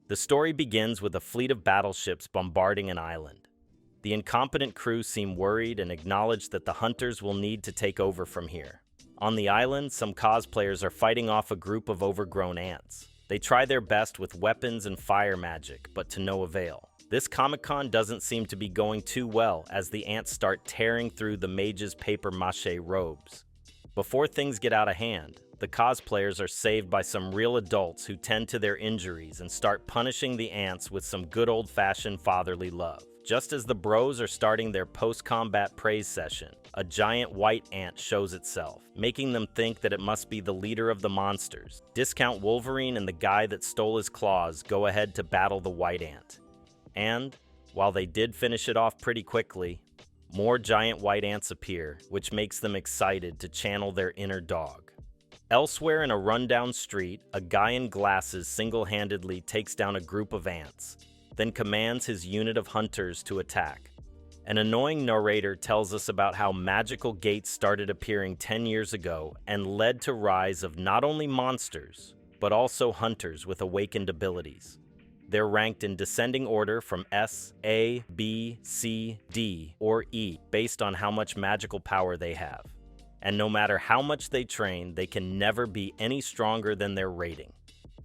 The story begins with a fleet of battleships bombarding an island. The incompetent crew seem worried and acknowledge that the hunters will need to take over from here. On the island, some cosplayers are fighting off a group of overgrown ants. They try their best with weapons and fire magic, but to no avail. This Comic-Con doesn't seem to be going too well as the ants start tearing through the mages' papier-mâché robes. Before things get out of hand, the cosplayers are saved by some real adults who tend to their injuries and start punishing the ants with some good old-fashioned fatherly love. Just as the bros are starting their post-combat praise session, a giant white ant shows itself, making them think that it must be the leader of the monsters. Discount Wolverine and the guy that stole his claws go ahead to battle the white ant. And, while they did finish it off pretty quickly, more giant white ants appear, which makes them excited to channel their inner dog. Elsewhere in a rundown street, a guy in glasses single-handedly takes down a group of ants, then commands his unit of hunters to attack. An annoying narrator tells us about how magical gates started appearing 10 years ago and led to rise of not only monsters, but also hunters with awakened abilities. They're ranked in descending order from S, A, B, C, D, or E, based on how much magical power they have. And no matter how much they train, they can never be any stronger than their rating.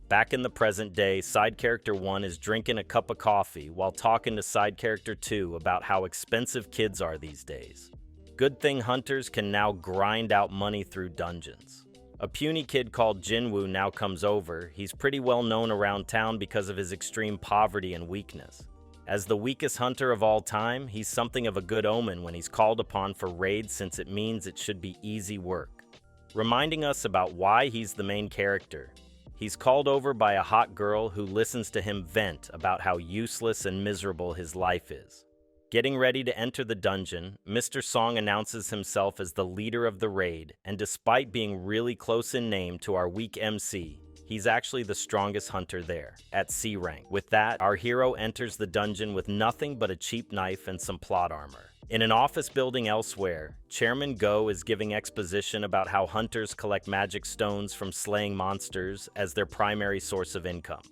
Back in the present day, side character 1 is drinking a cup of coffee while talking to side character 2 about how expensive kids are these days. Good thing hunters can now grind out money through dungeons. A puny kid called Jinwoo now comes over. He's pretty well known around town because of his extreme poverty and weakness. As the weakest hunter of all time, he's something of a good omen when he's called upon for raids since it means it should be easy work. Reminding us about why he's the main character. He's called over by a hot girl who listens to him vent about how useless and miserable his life is. Getting ready to enter the dungeon, Mr. Song announces himself as the leader of the raid, and despite being really close in name to our weak MC, he's actually the strongest hunter there, at C rank. With that, our hero enters the dungeon with nothing but a cheap knife and some plot armor. In an office building elsewhere, Chairman Go is giving exposition about how hunters collect magic stones from slaying monsters as their primary source of income.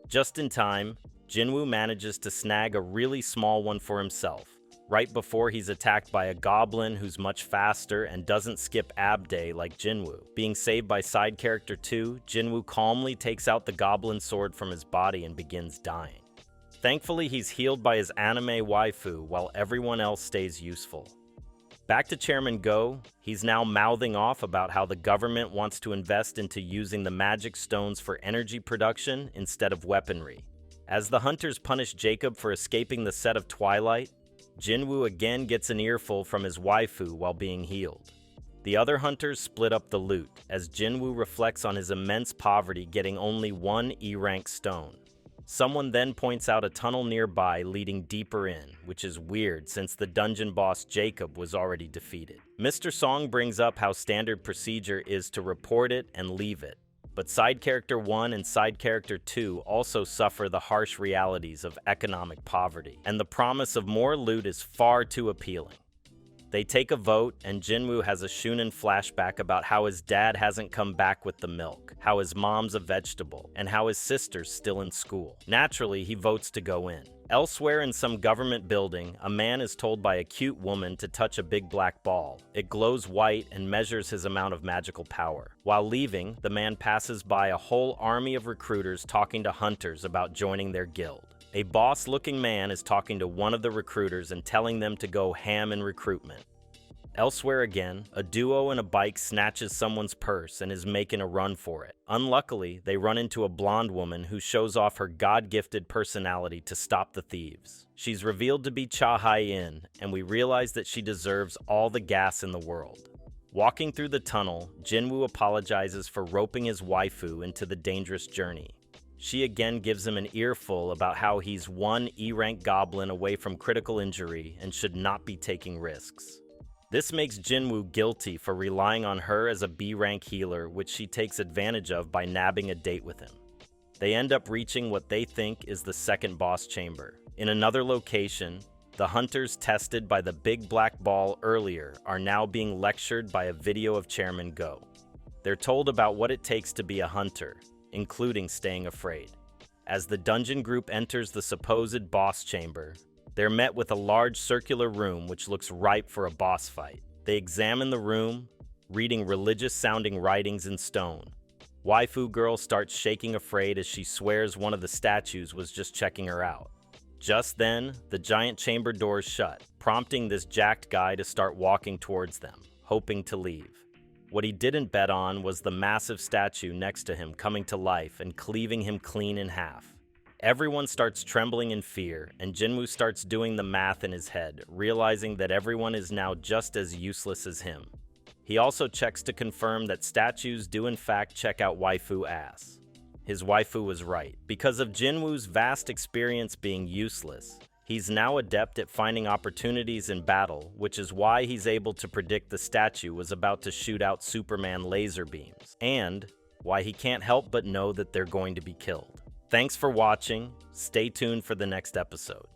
Just in time, Jinwoo manages to snag a really small one for himself, right before he's attacked by a goblin who's much faster and doesn't skip ab day like Jinwoo. Being saved by side character 2, Jinwoo calmly takes out the goblin sword from his body and begins dying. Thankfully, he's healed by his anime waifu while everyone else stays useful. Back to Chairman Go, he's now mouthing off about how the government wants to invest into using the magic stones for energy production instead of weaponry. As the hunters punish Jacob for escaping the set of Twilight, Jinwoo again gets an earful from his waifu while being healed. The other hunters split up the loot, as Jinwoo reflects on his immense poverty getting only one E-rank stone. Someone then points out a tunnel nearby leading deeper in, which is weird since the dungeon boss Jacob was already defeated. Mr. Song brings up how standard procedure is to report it and leave it, but side character 1 and side character 2 also suffer the harsh realities of economic poverty, and the promise of more loot is far too appealing. They take a vote, and Jinwoo has a Shunin flashback about how his dad hasn't come back with the milk, how his mom's a vegetable, and how his sister's still in school. Naturally, he votes to go in. Elsewhere in some government building, a man is told by a cute woman to touch a big black ball. It glows white and measures his amount of magical power. While leaving, the man passes by a whole army of recruiters talking to hunters about joining their guild. A boss-looking man is talking to one of the recruiters and telling them to go ham in recruitment. Elsewhere again, a duo in a bike snatches someone's purse and is making a run for it. Unluckily, they run into a blonde woman who shows off her God-gifted personality to stop the thieves. She's revealed to be Cha Hai-in, and we realize that she deserves all the gas in the world. Walking through the tunnel, Jinwoo apologizes for roping his waifu into the dangerous journey. She again gives him an earful about how he's one E-rank goblin away from critical injury and should not be taking risks. This makes Jinwoo guilty for relying on her as a B-rank healer, which she takes advantage of by nabbing a date with him. They end up reaching what they think is the second boss chamber. In another location, the hunters tested by the big black ball earlier are now being lectured by a video of Chairman Go. They're told about what it takes to be a hunter, including staying afraid. As the dungeon group enters the supposed boss chamber, they're met with a large circular room which looks ripe for a boss fight. They examine the room, reading religious-sounding writings in stone. Waifu girl starts shaking afraid as she swears one of the statues was just checking her out. Just then, the giant chamber doors shut, prompting this jacked guy to start walking towards them, hoping to leave. What he didn't bet on was the massive statue next to him coming to life and cleaving him clean in half. Everyone starts trembling in fear, and Jinwoo starts doing the math in his head, realizing that everyone is now just as useless as him. He also checks to confirm that statues do in fact check out waifu ass. His waifu was right. Because of Jinwoo's vast experience being useless, he's now adept at finding opportunities in battle, which is why he's able to predict the statue was about to shoot out Superman laser beams, and why he can't help but know that they're going to be killed. Thanks for watching. Stay tuned for the next episode.